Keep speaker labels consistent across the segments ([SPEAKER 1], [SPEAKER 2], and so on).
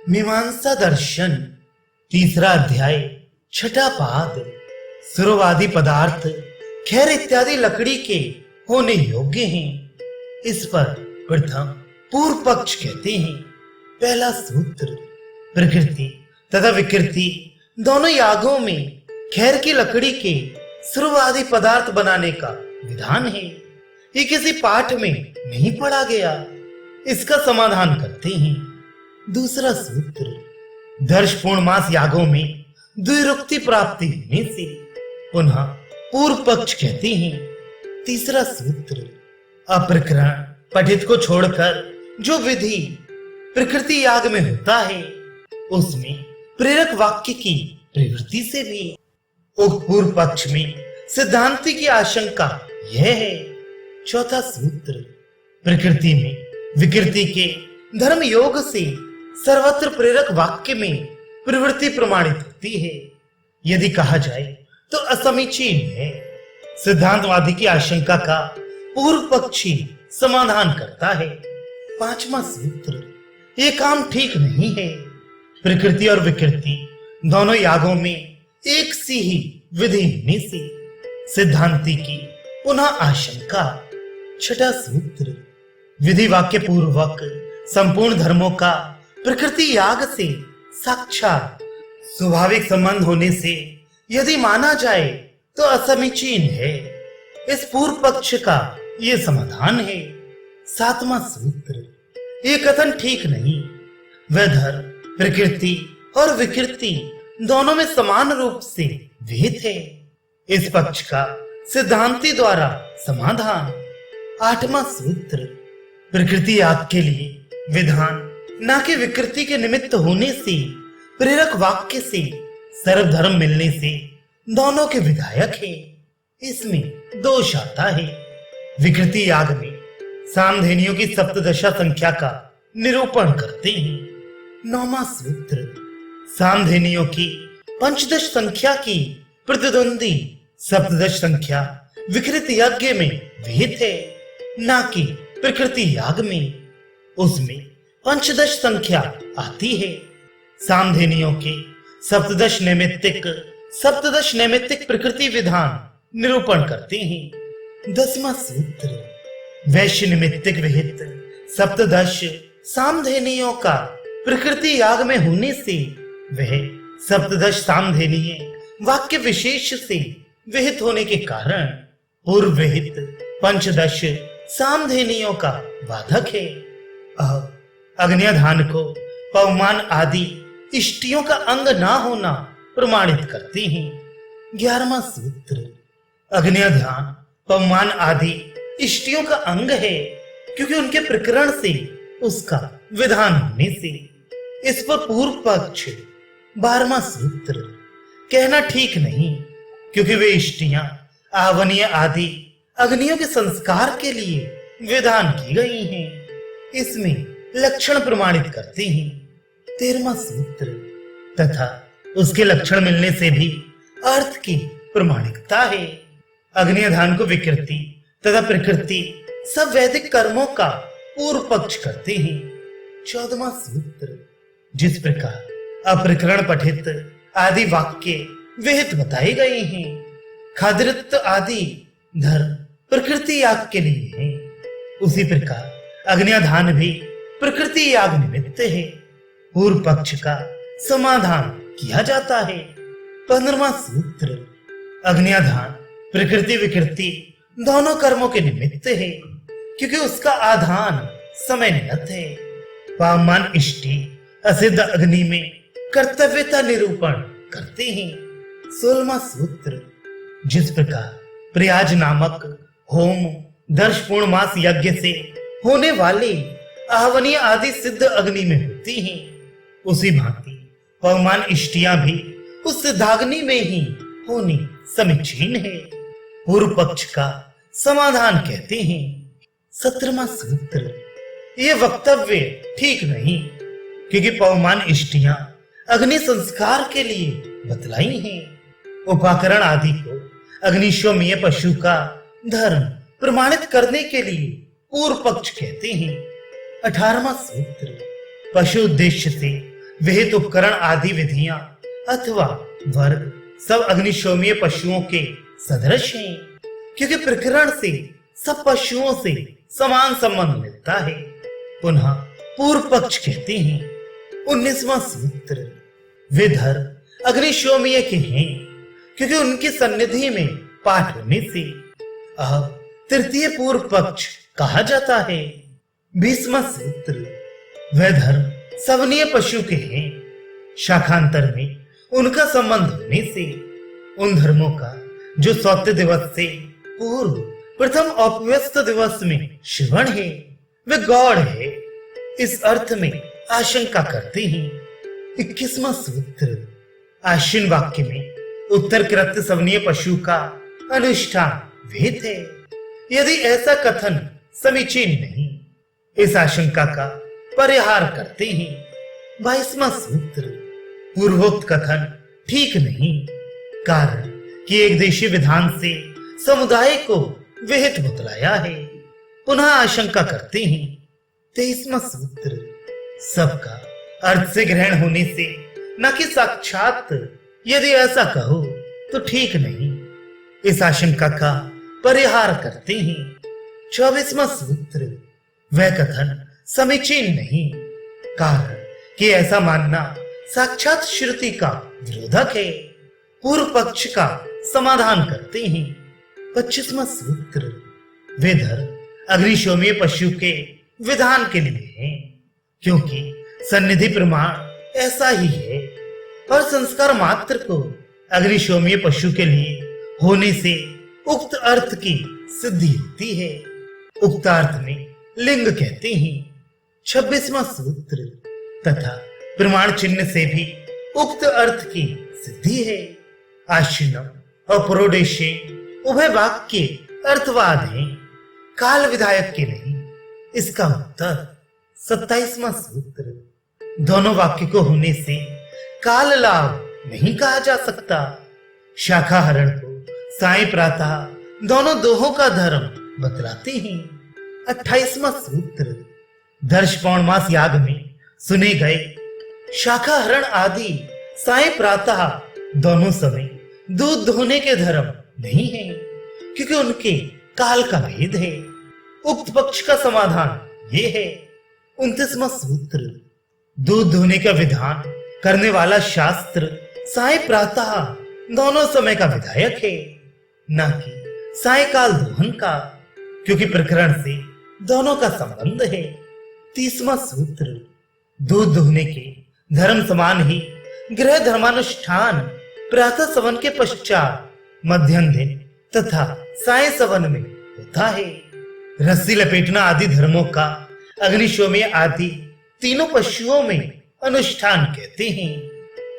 [SPEAKER 1] मीमांसा दर्शन तीसरा अध्याय छठा पाद। सुरवादी पदार्थ खैर इत्यादि लकड़ी के होने योग्य हैं। इस पर प्रथम पूर्व पक्ष कहते हैं। पहला सूत्र, प्रकृति तथा विकृति दोनों यागों में खैर की लकड़ी के सुरवादी पदार्थ बनाने का विधान है। ये किसी पाठ में नहीं पढ़ा गया। इसका समाधान करते हैं। दूसरा सूत्र, दर्श पूर्णमास यागों में द्विरुक्ति प्राप्ति होने से पुनः पूर्व पक्ष कहते हैं। तीसरा सूत्र, अप्रकरण पठित को छोड़कर जो विधि प्रकृति याग में होता है उसमें प्रेरक वाक्य की प्रवृत्ति से भी। उक्त पूर्व पक्ष में सिद्धांति की आशंका यह है। चौथा सूत्र, प्रकृति में विकृति के धर्म योग से सर्वत्र प्रेरक वाक्य में प्रवृत्ति प्रमाणित होती है। यदि कहा जाए तो असमीचीन है। सिद्धांतवादी की आशंका का पूर्व पक्षी समाधान करता है। पांचवा सूत्र, ये काम ठीक नहीं है। प्रकृति और विकृति दोनों यागों में एक सी ही विधि होने से सिद्धांति की पुनः आशंका। छठा सूत्र, विधि वाक्य पूर्वक संपूर्ण धर्मों का प्रकृति याग से साक्षात स्वाभाविक संबंध होने से यदि माना जाए तो असमीचीन है। इस पूर्व पक्ष का ये समाधान है। सातवां सूत्र, ये कथन ठीक नहीं। वह धर्म प्रकृति और विकृति दोनों में समान रूप से विहित है। इस पक्ष का सिद्धांति द्वारा समाधान। आठवां सूत्र, प्रकृति याग के लिए विधान न कि विकृति के निमित्त होने से प्रेरक वाक्य से सर्वधर्म मिलने से दोनों के विधायक है। इसमें दोष आता है। विकृति याग में सामधेनियों की सप्तदशा संख्या का निरूपण करते हैं। नौवां सूत्र, सामधेनियों की पंचदश संख्या की प्रतिद्वंदी सप्तदश संख्या विकृत यज्ञ में विहित है, न कि प्रकृति याग में। उसमें पंचदश संख्या आती है। सामधेनियों के सप्तदश नैमित्तिक प्रकृति विधान निरूपण करते हैं। 10वां सूत्र, वैश्य निमित्तिक विहित सप्तदश सामधेनियों का प्रकृति याग में होने से वह सप्तदश सामधेनीय वाक्य विशेष से विहित होने के कारण पूर्व विहित पंचदश सामधेनियों का बाधक है। अग्न्यधान को पवमान आदि इष्टियों का अंग ना होना प्रमाणित करते हैं। 11वां सूत्र, अग्न्यधान पवमान आदि इष्टियों का अंग है क्योंकि उनके प्रकरण से उसका विधान होने से। इस पर पूर्व पक्ष। 12वां सूत्र, कहना ठीक नहीं क्योंकि वे इष्टियां आवनीय आदि अग्नियों के संस्कार के लिए विधान की गई हैं। इसमें लक्षण प्रमाणित करते हैं। 13वां सूत्र, तथा उसके लक्षण मिलने से भी अर्थ की प्रमाणिकता है। अग्न्यधान को विकृति तथा प्रकृति सब वैदिक कर्मों का पूर्व पक्ष करते हैं। 14वां सूत्र, जिस प्रकार अप्रकरण पठित आदि वाक्य विहित बताए गए हैं, खाद्यत्व आदि धर्म प्रकृति याग के लिए है, उसी प्रकार अग्न्यधान भी प्रकृति याग निमित्त है। पूर्व पक्ष का समाधान किया जाता है। 15वां सूत्र, अग्न्यधान प्रकृति विकृति दोनों कर्मों के निमित्त है क्योंकि उसका आधान समय नियत है। पावमान इष्टि असिद्ध अग्नि में कर्तव्यता निरूपण करते हैं। 16वां सूत्र, जिस प्रकार प्रयाज नामक होम दर्श पूर्णमास यज्ञ से होने वाले आहवनीय आदि सिद्ध अग्नि में होती हैं, उसी भांति पवमान इष्टियां भी उस सिद्धाग्नि में ही होनी समीचीन है। पूर्व पक्ष का समाधान कहते हैं। 17वां सूत्र, ये वक्तव्य ठीक नहीं क्योंकि पवमान इष्टियां अग्नि संस्कार के लिए बतलाई हैं। उपाकरण आदि को अग्निशोमीय पशु का धर्म प्रमाणित करने के लिए पूर्व पक्ष कहते हैं। 18वां सूत्र, पशु उद्देश्य से विहित उपकरण आदि विधियां अथवा वर्ग सब अग्निशोमीय पशुओं के सदृश हैं, क्योंकि प्रकरण से सब पशुओं से समान संबंध मिलता है। पुनः पूर्व पक्ष कहते हैं 19वां सूत्र, वे धर्म अग्निशोमीय के हैं क्योंकि उनकी सन्निधि में पाठ होने से अब तृतीय पूर्व पक्ष कहा जाता है। 20वां सूत्र, वह धर्म सवनीय पशु के हैं, शाखांतर में उनका संबंध होने से उन धर्मों का जो सौत्य दिवस से पूर्व प्रथम औपव्यस्त दिवस में श्रवण है, वे गौड़ है। इस अर्थ में आशंका करते हैं। 21वां सूत्र, आश्विन वाक्य में उत्तर कृत्य सवनीय पशु का अनुष्ठान विहित है। यदि ऐसा कथन समीचीन नहीं, इस आशंका का परिहार करते हैं। 22वां सूत्र, पूर्वोक्त कथन ठीक नहीं, कारण कि एक देशीय विधान से समुदाय को विहित बतलाया है। पुनः आशंका करते हैं। 23वां सूत्र, सबका अर्थ से ग्रहण होने से न कि साक्षात, यदि ऐसा कहो तो ठीक नहीं, इस आशंका का परिहार करते हैं। 24वां सूत्र, वह कथन समीचीन नहीं, कारण कि ऐसा मानना साक्षात श्रुति का विरोधक है। पूर्व पक्ष का समाधान करते हैं। 25वां सूत्र, वे धर्म अग्निशोमीय पशु के विधान के लिए हैं, क्योंकि सन्निधि प्रमाण ऐसा ही है और संस्कार मात्र को अग्निशोमीय पशु के लिए होने से उक्त अर्थ की सिद्धि होती है। उक्त अर्थ में लिंग कहते हैं। 26वां सूत्र, तथा प्रमाण चिन्ह से भी उक्त अर्थ की सिद्धि है। आश्विनम और पुरोडेशे उभय वाक्य अर्थवाद हैं, काल विधायक के नहीं। इसका उत्तर 27वां सूत्र, दोनों वाक्य को होने से काल लाभ नहीं कहा जा सकता। शाखाहरण को साय प्रातः दोनों दोहों का धर्म बतलाते हैं। 28वां सूत्र, दर्श पौर्णमास याग में सुने गए शाखाहरण आदि साय प्रातः दोनों समय दूध धोने के धर्म नहीं है, क्योंकि उनके काल का भेद है। उक्त पक्ष का समाधान ये है। 29वां सूत्र, दूध धोने का विधान करने वाला शास्त्र साय प्रातः दोनों समय का विधायक है, न कि सायकाल दोहन का, क्योंकि प्रकरण से दोनों का संबंध है। 30वां सूत्र, दूध धोने के धर्म समान ही गृह धर्मानुष्ठान प्रातः सवन के पश्चात मध्याह्न दिन तथा साय सवन में होता है। रस्सी लपेटना आदि धर्मों का अग्निशोमीय आदि तीनों पशुओं में अनुष्ठान कहते हैं।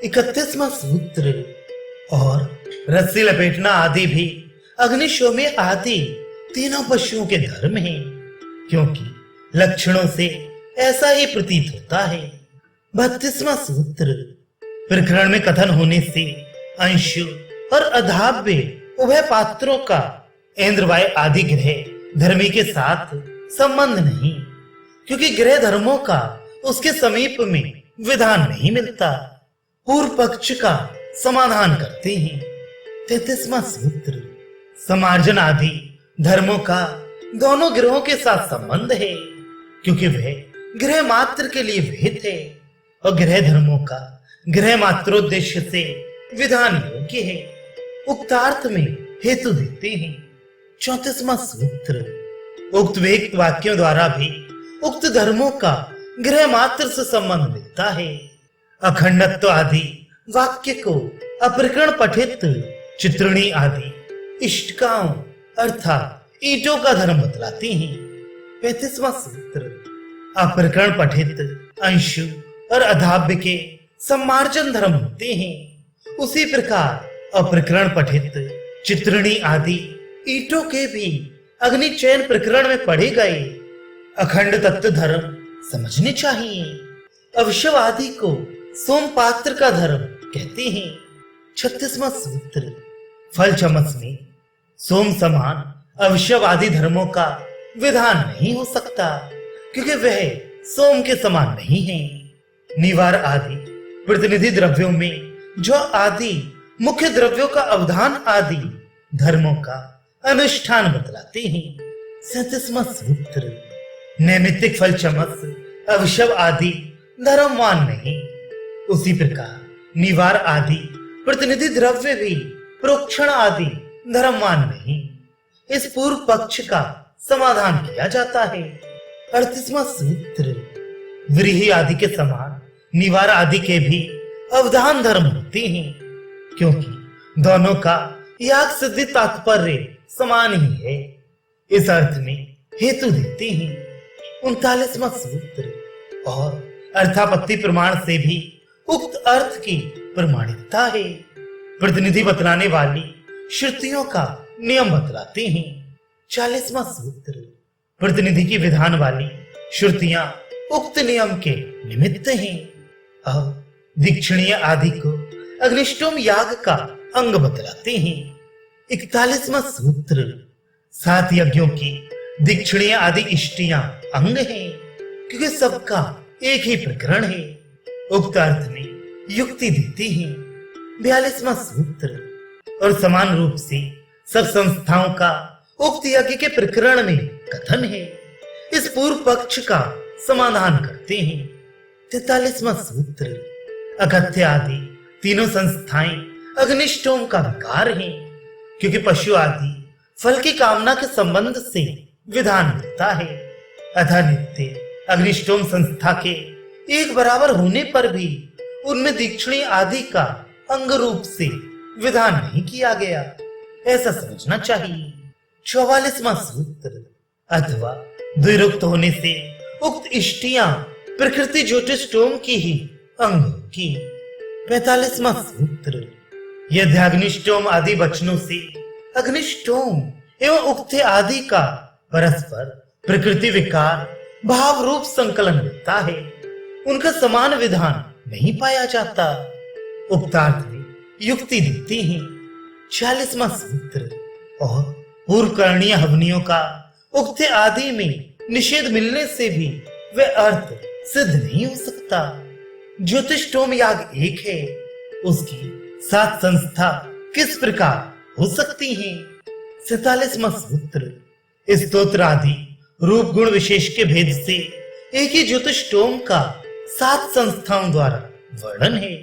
[SPEAKER 1] 31वां सूत्र, और रस्सी लपेटना आदि भी अग्निशोमीय आदि तीनों पशुओं के धर्म हैं, क्योंकि लक्षणों से ऐसा ही प्रतीत होता है। 32वां सूत्र, प्रकरण में कथन होने से अंशु और अधाव्य उभय पात्रों का इंद्रवाय आदि गृह धर्मी के साथ संबंध नहीं, क्योंकि गृह धर्मों का उसके समीप में विधान नहीं मिलता। पूर्व पक्ष का समाधान करते हैं। 33वां सूत्र, समार्जन आदि धर्मों का दोनों ग्रहों के साथ संबंध है, क्योंकि वह गृह मात्र के लिए विहित है और गृह धर्मों का गृह मात्रोद्देश्य से विधान योग्य है। उक्तार्थ में हेतु देते हैं। 34वां सूत्र, उक्त वेद वाक्यों द्वारा भी उक्त धर्मों का गृह मात्र से संबंध मिलता है। अखंडत्व आदि वाक्य को अप्रकरण पठित चित्रुणी आदि इष्टकाओं अर्थात ईटों का धर्म बतलाते हैं। 35वां सूत्र, अप्रकरण पठित अंशु और अधाव्य के सम्मार्जन धर्म होते हैं। उसी प्रकार अप्रकरण पठित चित्रुणी आदि ईटों के भी अग्नि चयन प्रकरण में पढ़े गए अखंड तत्व धर्म समझने चाहिए। अवश्यवादी को सोमपात्र का धर्म कहते हैं। 36वां सूत्र, फल चमस में सोम समान अवश्यवादी धर्मों का विधान नहीं हो सकता, क्योंकि वह सोम के समान नहीं है। निवार आदि प्रतिनिधि द्रव्यों में जो आदि मुख्य द्रव्यों का अवधान आदि धर्मों का अनुष्ठान बतलाते हैं। 37वां सूत्र, नैमित्तिक फल चमस अवशव आदि धर्मवान नहीं। उसी प्रकार निवार आदि प्रतिनिधि द्रव्य भी प्रोक्षण आदि धर्मवान नहीं। इस पूर्व पक्ष का समाधान किया जाता है। 38वां सूत्र, व्रीहि आदि के समान निवार आदि के भी अवधान धर्म होते हैं, क्योंकि दोनों का याग सिद्धि तात्पर्य समान ही है। इस अर्थ में हेतु देते हैं। 39वां सूत्र, और अर्थापत्ति प्रमाण से भी उक्त अर्थ की प्रमाणिकता है। प्रतिनिधि बतलाने वाली श्रुतियों का नियम बतलाते हैं। 40वां सूत्र, प्रतिनिधि की विधान वाली श्रुतियां उक्त नियम के निमित्त हैं। अब दीक्षणीय आदि को अग्निष्टोम याग का अंग बतलाते हैं। 41वां सूत्र, 7 यज्ञों की दीक्षणीय आदि इष्टियां अंग हैं, क्योंकि सबका एक ही प्रकरण है। उक्त अर्थ में युक्ति देती हैं। 42वां सूत्र, और समान रूप से सब संस्थाओं का उक्त यज्ञ के प्रकरण में कथन है। इस पूर्व पक्ष का समाधान करते हैं। 43वां सूत्र, अकथ्य आदि तीनों संस्थाएं अग्निष्टोम का विकार हैं, क्योंकि पशु आदि फल की कामना के संबंध से विधान मिलता है। अतः नित्य अग्निष्टोम संस्था के एक बराबर होने पर भी उनमें दीक्षणीय आदि का अंग रूप से विधान नहीं किया गया, ऐसा समझना चाहिए। 44वां सूत्र, अथवा द्विरुक्त होने से उक्त इष्टियां प्रकृति ज्योतिष्टोम की ही अंग की। 45वां सूत्र, यदि अग्निष्टोम आदि वचनों से अग्निष्टोम एवं उक्त आदि का परस्पर प्रकृति विकार भाव रूप संकलन होता है, उनका समान विधान नहीं पाया जाता। उक्तार्थ में युक्ति देती हैं। 46वां सूत्र, और पूर्व करणीय हवनियों का उक्त आदि में निषेध मिलने से भी वह अर्थ सिद्ध नहीं हो सकता। ज्योतिष्टोम याग एक है, उसकी 7 संस्था किस प्रकार हो सकती हैं। 47वां सूत्र, स्तोत्र आदि रूप गुण विशेष के भेद से एक ही ज्योतिष्टोम का 7 संस्थाओं द्वारा वर्णन है।